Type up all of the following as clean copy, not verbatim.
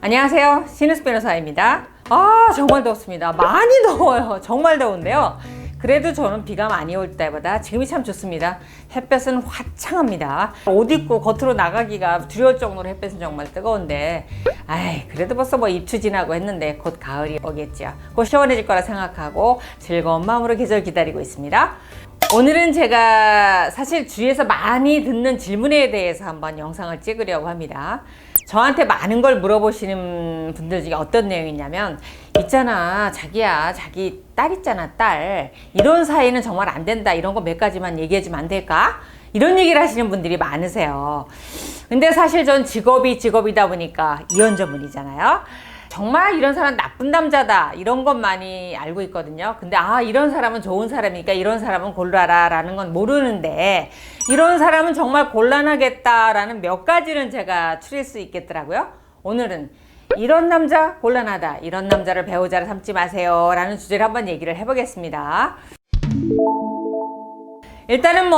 안녕하세요. 신은수 변호사입니다. 정말 덥습니다. 많이 더워요. 정말 더운데요. 그래도 저는 비가 많이 올 때보다 지금이 참 좋습니다. 햇볕은 화창합니다. 옷 입고 겉으로 나가기가 두려울 정도로 햇볕은 정말 뜨거운데 그래도 벌써 입추 지나고 했는데 곧 가을이 오겠죠. 곧 시원해질 거라 생각하고 즐거운 마음으로 계절 기다리고 있습니다. 오늘은 제가 사실 주위에서 많이 듣는 질문에 대해서 한번 영상을 찍으려고 합니다. 저한테 많은 걸 물어보시는 분들 중에 어떤 내용이냐면, 있잖아, 자기야, 자기 딸 있잖아, 딸. 이런 사이는 정말 안 된다. 이런 거 몇 가지만 얘기해주면 안 될까? 이런 얘기를 하시는 분들이 많으세요. 근데 사실 전 직업이다 보니까 이혼 전문이잖아요. 정말 이런 사람 나쁜 남자다 이런 것 많이 알고 있거든요. 근데 이런 사람은 좋은 사람이니까 이런 사람은 골라라 라는 건 모르는데, 이런 사람은 정말 곤란하겠다라는 몇 가지는 제가 추릴 수 있겠더라고요. 오늘은 이런 남자 곤란하다, 이런 남자를 배우자로 삼지 마세요 라는 주제를 한번 얘기를 해보겠습니다. 일단은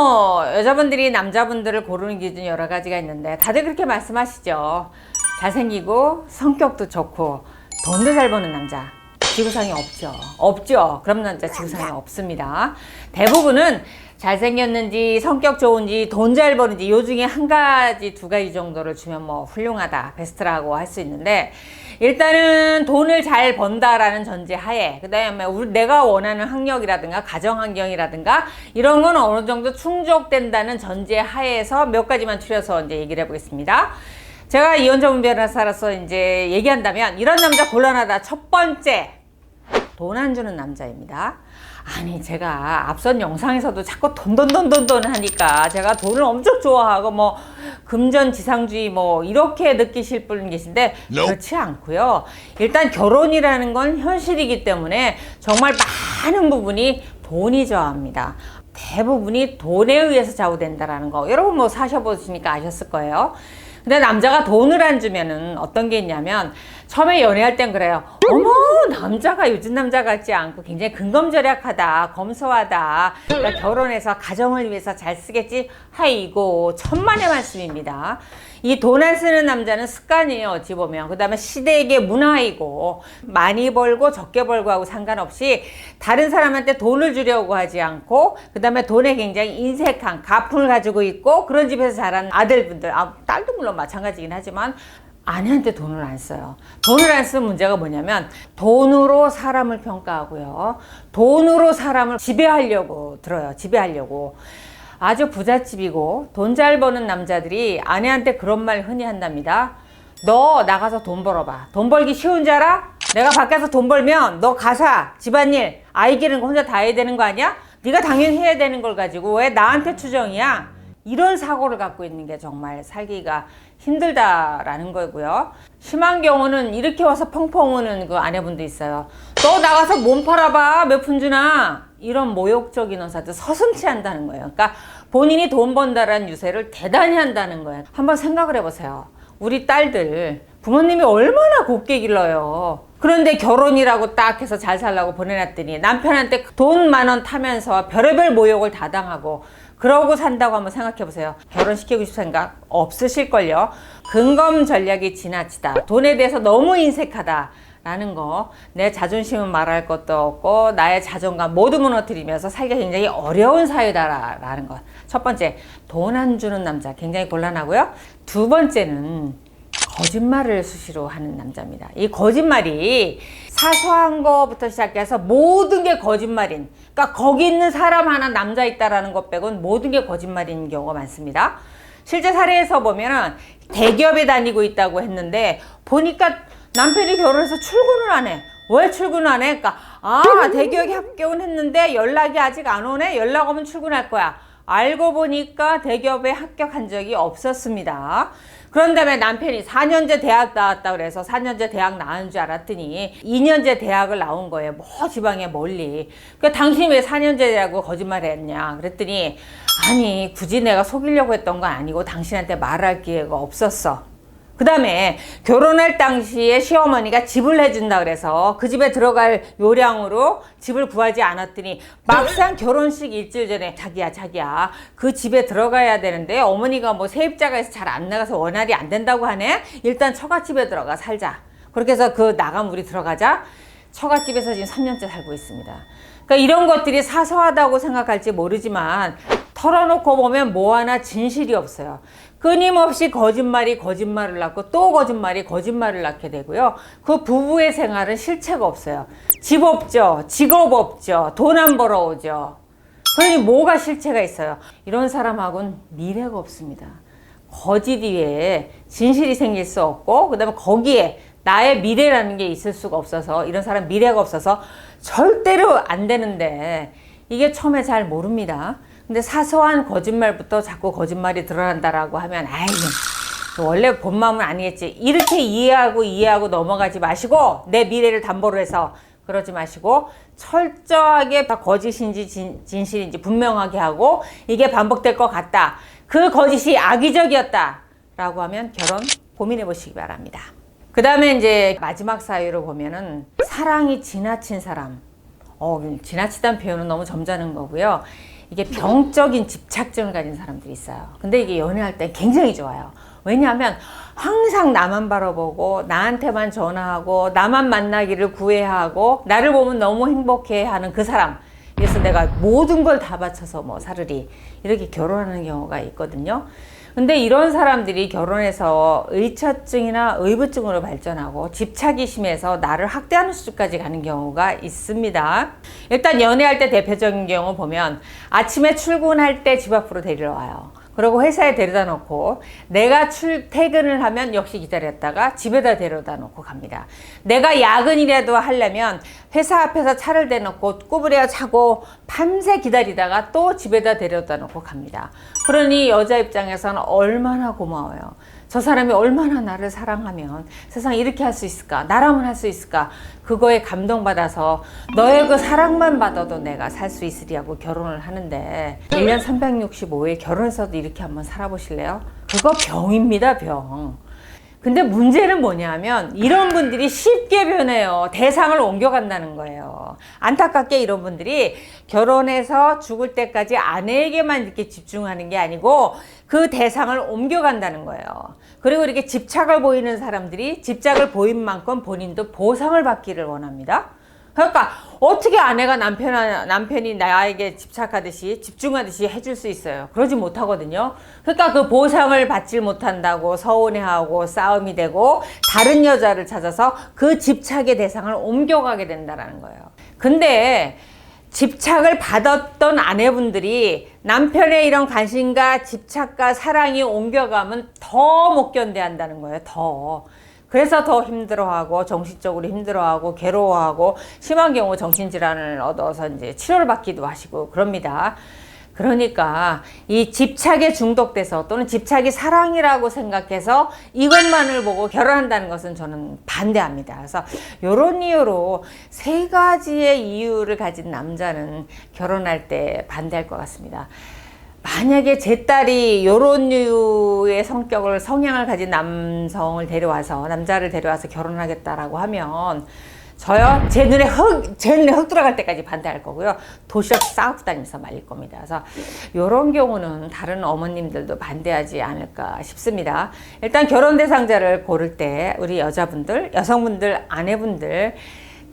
여자분들이 남자분들을 고르는 기준이 여러 가지가 있는데 다들 그렇게 말씀하시죠. 잘생기고 성격도 좋고 돈도 잘 버는 남자 지구상에 없죠. 그런 남자 지구상에 없습니다. 대부분은 잘생겼는지 성격 좋은지 돈 잘 버는지 요 중에 한 가지 두 가지 정도를 주면 훌륭하다, 베스트라고 할 수 있는데, 일단은 돈을 잘 번다라는 전제 하에, 그 다음에 내가 원하는 학력이라든가 가정 환경이라든가 이런 건 어느 정도 충족된다는 전제 하에서 몇 가지만 추려서 이제 얘기를 해보겠습니다. 제가 이혼 전문 변호사로서 이제 얘기한다면 이런 남자 곤란하다. 첫 번째, 돈 안 주는 남자입니다. 제가 앞선 영상에서도 자꾸 돈 하니까 제가 돈을 엄청 좋아하고 금전지상주의 이렇게 느끼실 분 계신데 그렇지 않고요. 일단 결혼이라는 건 현실이기 때문에 정말 많은 부분이 돈이 좌우합니다. 대부분이 돈에 의해서 좌우된다라는 거 여러분 사셔보시니까 아셨을 거예요. 근데 남자가 돈을 안 주면은 어떤 게 있냐면, 처음에 연애할 땐 그래요. 어머, 남자가 요즘 남자 같지 않고 굉장히 근검절약하다, 검소하다, 그러니까 결혼해서 가정을 위해서 잘 쓰겠지. 하이고 천만의 말씀입니다. 이 돈 안 쓰는 남자는 습관이에요, 어찌 보면. 그 다음에 시대의 문화이고, 많이 벌고 적게 벌고 하고 상관없이 다른 사람한테 돈을 주려고 하지 않고, 그 다음에 돈에 굉장히 인색한 가풍을 가지고 있고, 그런 집에서 자란 아들분들, 딸도 물론 마찬가지긴 하지만 아내한테 돈을 안 써요. 돈을 안 쓰는 문제가 뭐냐면, 돈으로 사람을 평가하고요, 돈으로 사람을 지배하려고 들어요. 지배하려고. 아주 부잣집이고 돈 잘 버는 남자들이 아내한테 그런 말 흔히 한답니다. 너 나가서 돈 벌어봐. 돈 벌기 쉬운 줄 알아? 내가 밖에서 돈 벌면 너 가사, 집안일, 아이 기르는 거 혼자 다 해야 되는 거 아니야? 네가 당연히 해야 되는 걸 가지고 왜 나한테 추정이야? 이런 사고를 갖고 있는 게 정말 살기가 힘들다라는 거고요. 심한 경우는 이렇게 와서 펑펑 우는 그 아내분도 있어요. 너 나가서 몸 팔아봐. 몇 푼 주나? 이런 모욕적인 언사들 서슴지 한다는 거예요. 그러니까 본인이 돈 번다라는 유세를 대단히 한다는 거예요. 한번 생각을 해보세요. 우리 딸들 부모님이 얼마나 곱게 길러요. 그런데 결혼이라고 딱 해서 잘 살라고 보내놨더니 남편한테 돈 10,000원 타면서 별의별 모욕을 다 당하고 그러고 산다고 한번 생각해보세요. 결혼시키고 싶은 생각 없으실걸요. 근검 전략이 지나치다. 돈에 대해서 너무 인색하다 라는 거, 내 자존심은 말할 것도 없고 나의 자존감 모두 무너뜨리면서 살기가 굉장히 어려운 사유다라는 것. 첫 번째, 돈 안 주는 남자 굉장히 곤란하고요. 두 번째는 거짓말을 수시로 하는 남자입니다. 이 거짓말이 사소한 거부터 시작해서 모든 게 거짓말인, 그러니까 거기 있는 사람 하나 남자 있다라는 것 빼고는 모든 게 거짓말인 경우가 많습니다. 실제 사례에서 보면은 대기업에 다니고 있다고 했는데 보니까 남편이 결혼해서 출근을 안 해. 왜 출근을 안 해? 그러니까 대기업에 합격은 했는데 연락이 아직 안 오네? 연락 오면 출근할 거야. 알고 보니까 대기업에 합격한 적이 없었습니다. 그런 다음에 남편이 4년제 대학 나왔다 그래서 4년제 대학 나온 줄 알았더니 2년제 대학을 나온 거예요. 지방에 멀리. 그러니까 당신이 왜 4년제 대학을 거짓말했냐 그랬더니, 굳이 내가 속이려고 했던 건 아니고 당신한테 말할 기회가 없었어. 그 다음에 결혼할 당시에 시어머니가 집을 해준다 그래서 그 집에 들어갈 요량으로 집을 구하지 않았더니 막상 결혼식 일주일 전에 자기야 그 집에 들어가야 되는데 어머니가 세입자가 있어 잘 안 나가서 원활이 안 된다고 하네. 일단 처갓집에 들어가 살자. 그렇게 해서 그 나간 물이 들어가자 처갓집에서 지금 3년째 살고 있습니다. 그러니까 이런 것들이 사소하다고 생각할지 모르지만 털어놓고 보면 뭐 하나 진실이 없어요. 끊임없이 거짓말을 낳고 또 거짓말을 낳게 되고요. 그 부부의 생활은 실체가 없어요. 집 없죠. 직업 없죠. 돈 안 벌어오죠. 그러니 뭐가 실체가 있어요. 이런 사람하고는 미래가 없습니다. 거짓 위에 진실이 생길 수 없고, 그 다음에 거기에 나의 미래라는 게 있을 수가 없어서, 이런 사람 미래가 없어서 절대로 안 되는데, 이게 처음에 잘 모릅니다. 근데 사소한 거짓말부터 자꾸 거짓말이 드러난다라고 하면, 아이, 원래 본 마음은 아니겠지. 이렇게 이해하고 넘어가지 마시고, 내 미래를 담보로 해서 그러지 마시고, 철저하게 다 거짓인지 진실인지 분명하게 하고, 이게 반복될 것 같다. 그 거짓이 악의적이었다. 라고 하면 결혼 고민해 보시기 바랍니다. 그 다음에 이제 마지막 사유로 보면은 사랑이 지나친 사람. 지나치다는 표현은 너무 점잖은 거고요. 이게 병적인 집착증을 가진 사람들이 있어요. 근데 이게 연애할 때 굉장히 좋아요. 왜냐하면 항상 나만 바라보고 나한테만 전화하고 나만 만나기를 구애하고 나를 보면 너무 행복해하는 그 사람. 그래서 내가 모든 걸 다 바쳐서 뭐 사르리 이렇게 결혼하는 경우가 있거든요. 근데 이런 사람들이 결혼해서 의처증이나 의부증으로 발전하고 집착이 심해서 나를 학대하는 수준까지 가는 경우가 있습니다. 일단 연애할 때 대표적인 경우 보면 아침에 출근할 때 집 앞으로 데리러 와요. 그리고 회사에 데려다 놓고 내가 퇴근을 하면 역시 기다렸다가 집에다 데려다 놓고 갑니다. 내가 야근이라도 하려면 회사 앞에서 차를 대놓고 꾸부려 자고 밤새 기다리다가 또 집에다 데려다 놓고 갑니다. 그러니 여자 입장에서는 얼마나 고마워요. 저 사람이 얼마나 나를 사랑하면 세상에 이렇게 할 수 있을까? 나라면 할 수 있을까? 그거에 감동받아서 너의 그 사랑만 받아도 내가 살 수 있으리라고 결혼을 하는데 1년 365일 결혼해서도 이렇게 한번 살아보실래요? 그거 병입니다, 병. 근데 문제는 뭐냐면 이런 분들이 쉽게 변해요. 대상을 옮겨간다는 거예요. 안타깝게 이런 분들이 결혼해서 죽을 때까지 아내에게만 이렇게 집중하는 게 아니고 그 대상을 옮겨간다는 거예요. 그리고 이렇게 집착을 보이는 사람들이 집착을 보인 만큼 본인도 보상을 받기를 원합니다. 그러니까 어떻게 아내가 남편이 나에게 집중하듯이 해줄 수 있어요? 그러지 못하거든요. 그러니까 그 보상을 받지 못한다고 서운해하고 싸움이 되고 다른 여자를 찾아서 그 집착의 대상을 옮겨가게 된다는 거예요. 근데 집착을 받았던 아내분들이 남편의 이런 관심과 집착과 사랑이 옮겨가면 더 못 견뎌한다는 거예요. 더. 그래서 더 힘들어하고 정신적으로 힘들어하고 괴로워하고 심한 경우 정신질환을 얻어서 이제 치료를 받기도 하시고 그럽니다. 그러니까 이 집착에 중독돼서 또는 집착이 사랑이라고 생각해서 이것만을 보고 결혼한다는 것은 저는 반대합니다. 그래서 이런 이유로 3가지의 이유를 가진 남자는 결혼할 때 반대할 것 같습니다. 만약에 제 딸이 이런 류의 성향을 가진 남자를 데려와서 결혼하겠다라고 하면 저요? 제 눈에 흙 들어갈 때까지 반대할 거고요. 도시락 싸고 다니면서 말릴 겁니다. 그래서 이런 경우는 다른 어머님들도 반대하지 않을까 싶습니다. 일단 결혼 대상자를 고를 때 우리 여성분들, 아내분들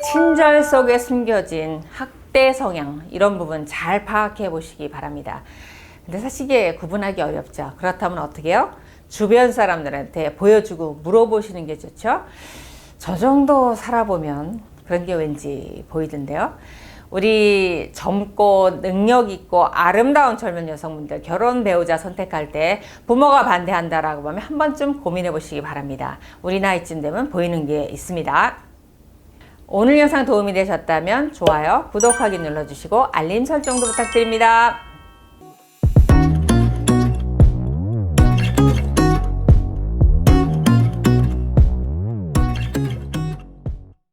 친절 속에 숨겨진 학대 성향 이런 부분 잘 파악해 보시기 바랍니다. 근데 사실 이게 구분하기 어렵죠. 그렇다면 어떻게 해요? 주변 사람들한테 보여주고 물어보시는 게 좋죠. 저 정도 살아보면 그런 게 왠지 보이던데요. 우리 젊고 능력 있고 아름다운 젊은 여성분들 결혼 배우자 선택할 때 부모가 반대한다라고 하면 한 번쯤 고민해 보시기 바랍니다. 우리 나이쯤 되면 보이는 게 있습니다. 오늘 영상 도움이 되셨다면 좋아요, 구독하기 눌러주시고 알림 설정도 부탁드립니다.